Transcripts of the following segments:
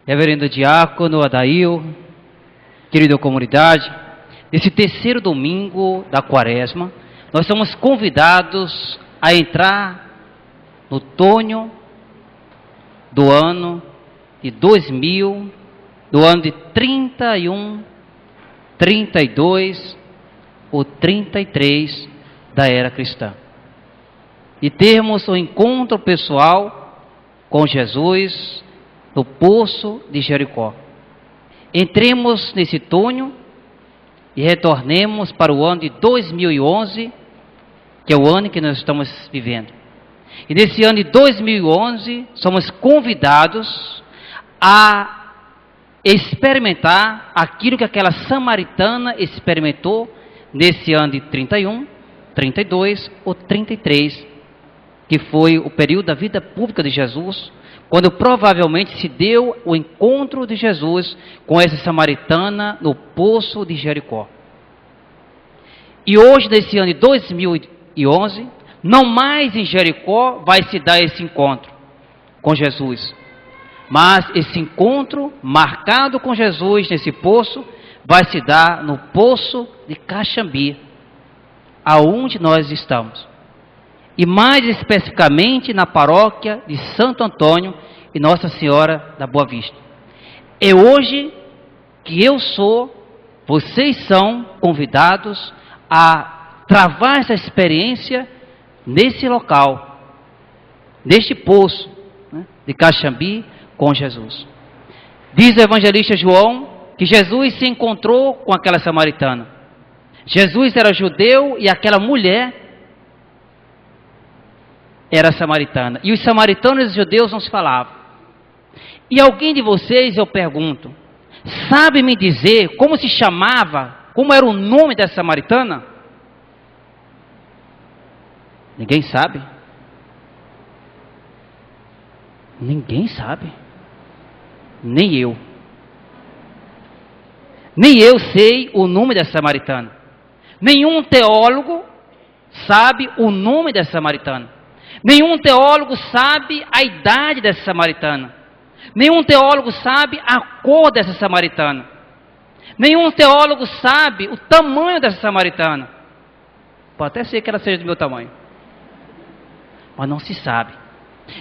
Reverendo Diácono Adail, querida comunidade, nesse terceiro domingo da Quaresma, nós somos convidados a entrar no outono do ano de 2000, do ano de 31, 32 ou 33 da era cristã. E termos um encontro pessoal com Jesus no Poço de Jericó. Entremos nesse túnel e retornemos para o ano de 2011, que é o ano que nós estamos vivendo. E nesse ano de 2011, somos convidados a experimentar aquilo que aquela samaritana experimentou nesse ano de 31, 32 ou 33, que foi o período da vida pública de Jesus, quando provavelmente se deu o encontro de Jesus com essa samaritana no Poço de Jericó. E hoje, nesse ano de 2011, não mais em Jericó vai se dar esse encontro com Jesus, mas esse encontro marcado com Jesus nesse poço vai se dar no Poço de Caxambi, aonde nós estamos. E mais especificamente na paróquia de Santo Antônio e Nossa Senhora da Boa Vista. É hoje que eu sou, vocês são convidados a travar essa experiência nesse local, neste poço, né, de Caxambi com Jesus. Diz o evangelista João que Jesus se encontrou com aquela samaritana. Jesus era judeu e aquela mulher era samaritana. E os samaritanos e os judeus não se falavam. E alguém de vocês, eu pergunto, sabe me dizer como se chamava, como era o nome dessa samaritana? Ninguém sabe? Ninguém sabe. Nem eu. Nem eu sei o nome dessa samaritana. Nenhum teólogo sabe o nome dessa samaritana. Nenhum teólogo sabe a idade dessa samaritana. Nenhum teólogo sabe a cor dessa samaritana. Nenhum teólogo sabe o tamanho dessa samaritana. Pode até ser que ela seja do meu tamanho, mas não se sabe.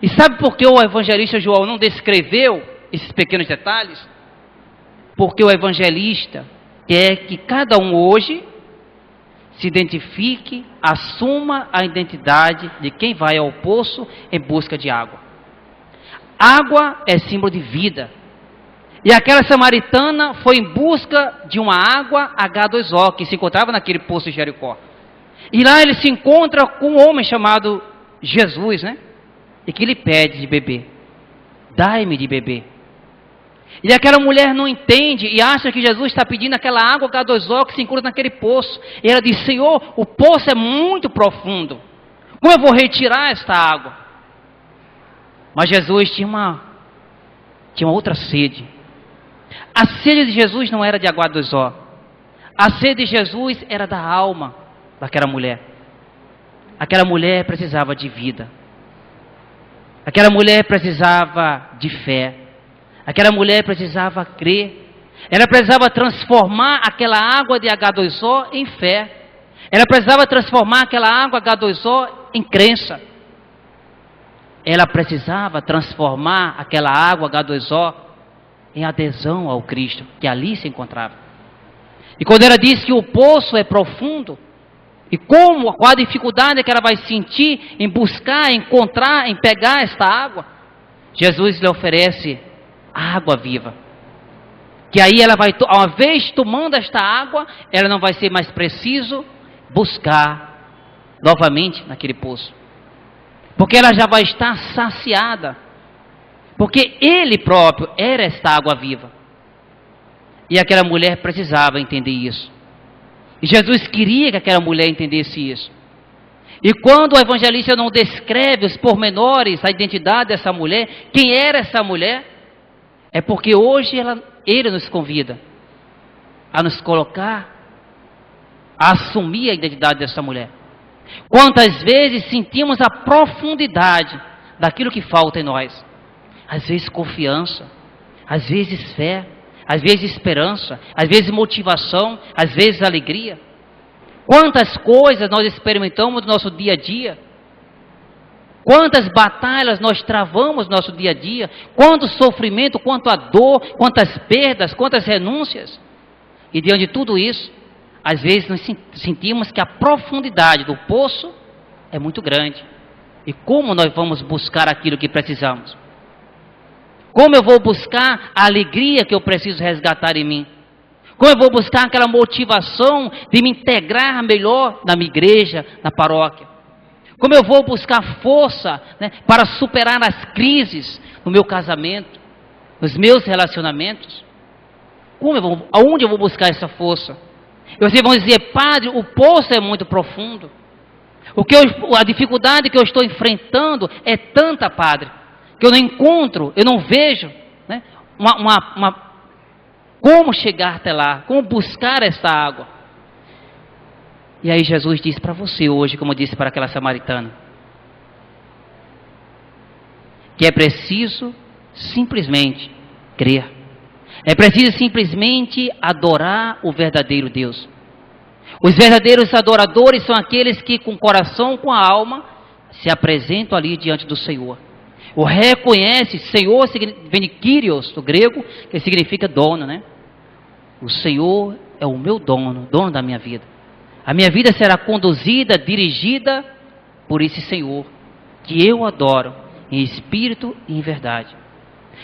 E sabe por que o evangelista João não descreveu esses pequenos detalhes? Porque o evangelista quer que cada um hoje se identifique, assuma a identidade de quem vai ao poço em busca de água. Água é símbolo de vida. E aquela samaritana foi em busca de uma água H2O, que se encontrava naquele poço de Jericó. E lá ele se encontra com um homem chamado Jesus, né? E que lhe pede de beber. Dai-me de beber. E aquela mulher não entende e acha que Jesus está pedindo aquela água H2O que se encontra naquele poço. E ela diz: Senhor, o poço é muito profundo. Como eu vou retirar esta água? Mas Jesus tinha uma outra sede. A sede de Jesus não era de água H2O. A sede de Jesus era da alma daquela mulher. Aquela mulher precisava de vida. Aquela mulher precisava de fé. Aquela mulher precisava crer. Ela precisava transformar aquela água de H2O em fé. Ela precisava transformar aquela água H2O em crença. Ela precisava transformar aquela água H2O em adesão ao Cristo, que ali se encontrava. E quando ela diz que o poço é profundo, e qual a dificuldade que ela vai sentir em buscar, em encontrar, em pegar esta água, Jesus lhe oferece água viva. Que aí ela vai, uma vez tomando esta água, ela não vai ser mais preciso buscar novamente naquele poço. Porque ela já vai estar saciada. Porque Ele próprio era esta água viva. E aquela mulher precisava entender isso. E Jesus queria que aquela mulher entendesse isso. E quando o evangelista não descreve os pormenores, a identidade dessa mulher, quem era essa mulher, é porque hoje ele nos convida a nos colocar, a assumir a identidade dessa mulher. Quantas vezes sentimos a profundidade daquilo que falta em nós? Às vezes confiança, às vezes fé, às vezes esperança, às vezes motivação, às vezes alegria. Quantas coisas nós experimentamos no nosso dia a dia, quantas batalhas nós travamos no nosso dia a dia, quanto sofrimento, quanto a dor, quantas perdas, quantas renúncias. E diante de tudo isso, às vezes nós sentimos que a profundidade do poço é muito grande. E como nós vamos buscar aquilo que precisamos? Como eu vou buscar a alegria que eu preciso resgatar em mim? Como eu vou buscar aquela motivação de me integrar melhor na minha igreja, na paróquia? Como eu vou buscar força, né, para superar as crises no meu casamento, nos meus relacionamentos? Aonde eu vou buscar essa força? E vocês vão dizer: padre, o poço é muito profundo. A dificuldade que eu estou enfrentando é tanta, padre, que eu não encontro, eu não vejo, né, como chegar até lá, como buscar essa água. E aí Jesus disse para você hoje, como disse para aquela samaritana, que é preciso simplesmente crer. É preciso simplesmente adorar o verdadeiro Deus. Os verdadeiros adoradores são aqueles que com o coração, com a alma, se apresentam ali diante do Senhor. O reconhece, Senhor vem de Kyrios, do grego, que significa dono, né? O Senhor é o meu dono, dono da minha vida. A minha vida será conduzida, dirigida por esse Senhor, que eu adoro, em espírito e em verdade.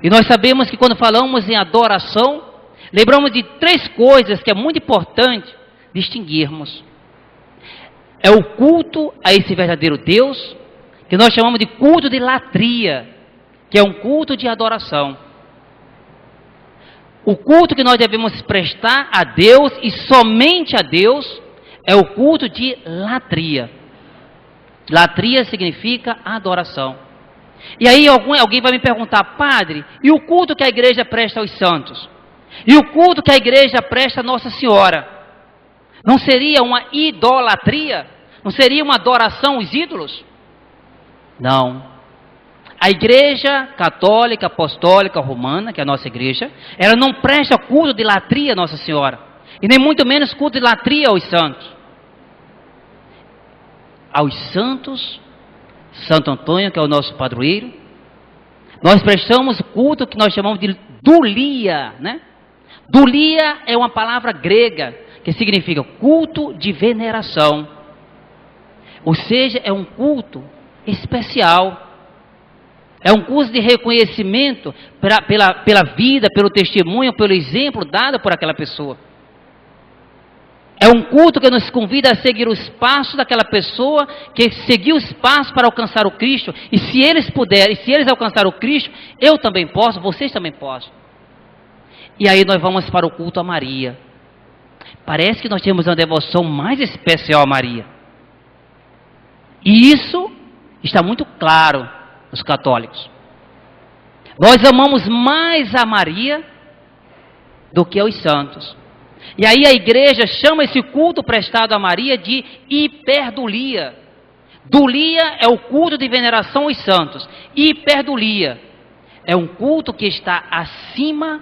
E nós sabemos que quando falamos em adoração, lembramos de 3 coisas que é muito importante distinguirmos. É o culto a esse verdadeiro Deus, que nós chamamos de culto de latria, que é um culto de adoração. O culto que nós devemos prestar a Deus e somente a Deus é o culto de latria. Latria significa adoração. E aí alguém vai me perguntar: padre, e o culto que a igreja presta aos santos? E o culto que a igreja presta a Nossa Senhora? Não seria uma idolatria? Não seria uma adoração aos ídolos? Não. A igreja católica, apostólica, romana, que é a nossa igreja, ela não presta culto de latria a Nossa Senhora. E nem muito menos culto de latria aos santos. Aos santos, Santo Antônio, que é o nosso padroeiro, nós prestamos culto que nós chamamos de dulia, né? Dulia é uma palavra grega que significa culto de veneração. Ou seja, é um culto especial. É um culto de reconhecimento pela vida, pelo testemunho, pelo exemplo dado por aquela pessoa. É um culto que nos convida a seguir os passos daquela pessoa que seguiu os passos para alcançar o Cristo. E se eles puderem, se eles alcançaram o Cristo, eu também posso, vocês também possam. E aí nós vamos para o culto a Maria. Parece que nós temos uma devoção mais especial a Maria. E isso está muito claro nos católicos. Nós amamos mais a Maria do que aos santos. E aí a igreja chama esse culto prestado a Maria de hiperdulia. Dulia é o culto de veneração aos santos. Hiperdulia é um culto que está acima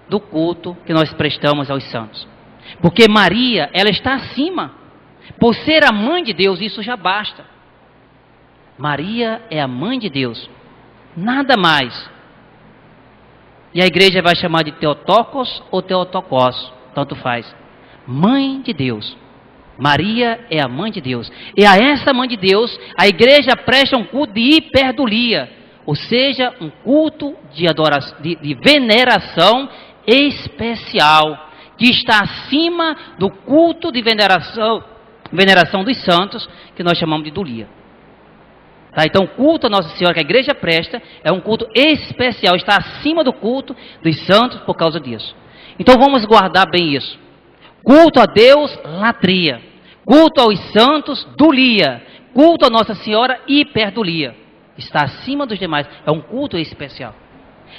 do culto que nós prestamos aos santos. Porque Maria, ela está acima. Por ser a mãe de Deus, isso já basta. Maria é a mãe de Deus. Nada mais. E a igreja vai chamar de Theotokos ou Theotokos. Tanto faz. Mãe de Deus. Maria é a mãe de Deus. E a essa mãe de Deus, a igreja presta um culto de hiperdulia. Ou seja, um culto de adoração, de veneração especial. Que está acima do culto de veneração dos santos, que nós chamamos de dulia. Tá? Então o culto a Nossa Senhora que a igreja presta é um culto especial. Está acima do culto dos santos por causa disso. Então vamos guardar bem isso. Culto a Deus, latria. Culto aos santos, dulia. Culto a Nossa Senhora, hiperdulia. Está acima dos demais. É um culto especial.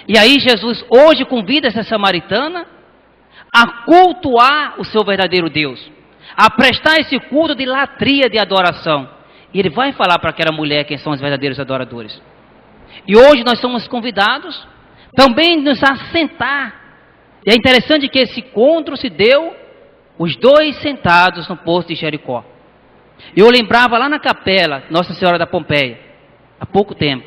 E aí Jesus hoje convida essa samaritana a cultuar o seu verdadeiro Deus. A prestar esse culto de latria, de adoração. E ele vai falar para aquela mulher quem são os verdadeiros adoradores. E hoje nós somos convidados também nos assentar. E é interessante que esse encontro se deu, os dois sentados no poço de Jericó. Eu lembrava lá na capela Nossa Senhora da Pompeia, há pouco tempo,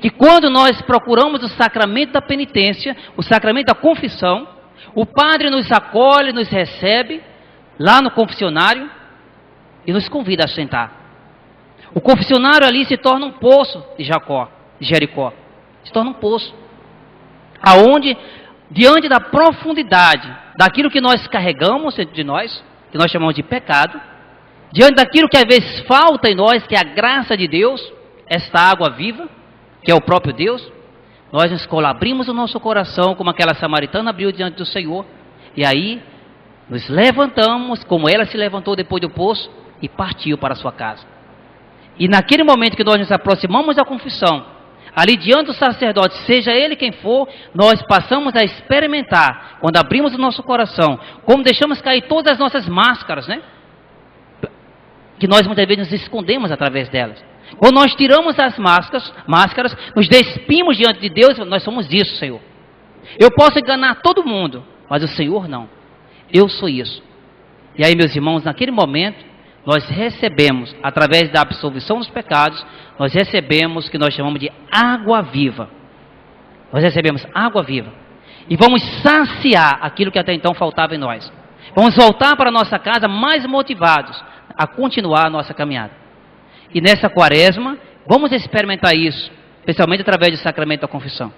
que quando nós procuramos o sacramento da penitência, o sacramento da confissão, o padre nos acolhe, nos recebe, lá no confessionário, e nos convida a sentar. O confessionário ali se torna um poço de Jericó. Se torna um poço. Aonde, diante da profundidade daquilo que nós carregamos dentro de nós, que nós chamamos de pecado, diante daquilo que às vezes falta em nós, que é a graça de Deus, esta água viva, que é o próprio Deus, nós nos colabrimos o nosso coração, como aquela samaritana abriu diante do Senhor, e aí nos levantamos, como ela se levantou depois do poço, e partiu para a sua casa. E naquele momento que nós nos aproximamos da confissão, ali diante do sacerdote, seja ele quem for, nós passamos a experimentar, quando abrimos o nosso coração, como deixamos cair todas as nossas máscaras, né? Que nós muitas vezes nos escondemos através delas. Quando nós tiramos as máscaras, nos despimos diante de Deus, nós somos isso, Senhor. Eu posso enganar todo mundo, mas o Senhor não. Eu sou isso. E aí, meus irmãos, naquele momento, nós recebemos, através da absolvição dos pecados, nós recebemos o que nós chamamos de água viva. Nós recebemos água viva. E vamos saciar aquilo que até então faltava em nós. Vamos voltar para a nossa casa mais motivados a continuar a nossa caminhada. E nessa quaresma, vamos experimentar isso, especialmente através do sacramento da confissão.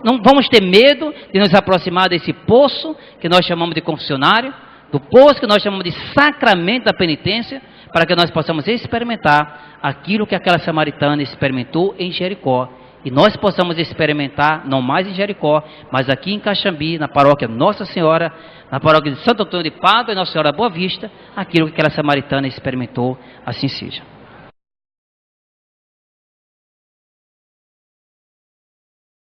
Não vamos ter medo de nos aproximar desse poço que nós chamamos de confessionário, do poço que nós chamamos de sacramento da penitência, para que nós possamos experimentar aquilo que aquela samaritana experimentou em Jericó, e nós possamos experimentar, não mais em Jericó, mas aqui em Caxambi, na paróquia Nossa Senhora, na paróquia de Santo Antônio de Pádua e Nossa Senhora da Boa Vista, aquilo que aquela samaritana experimentou, assim seja.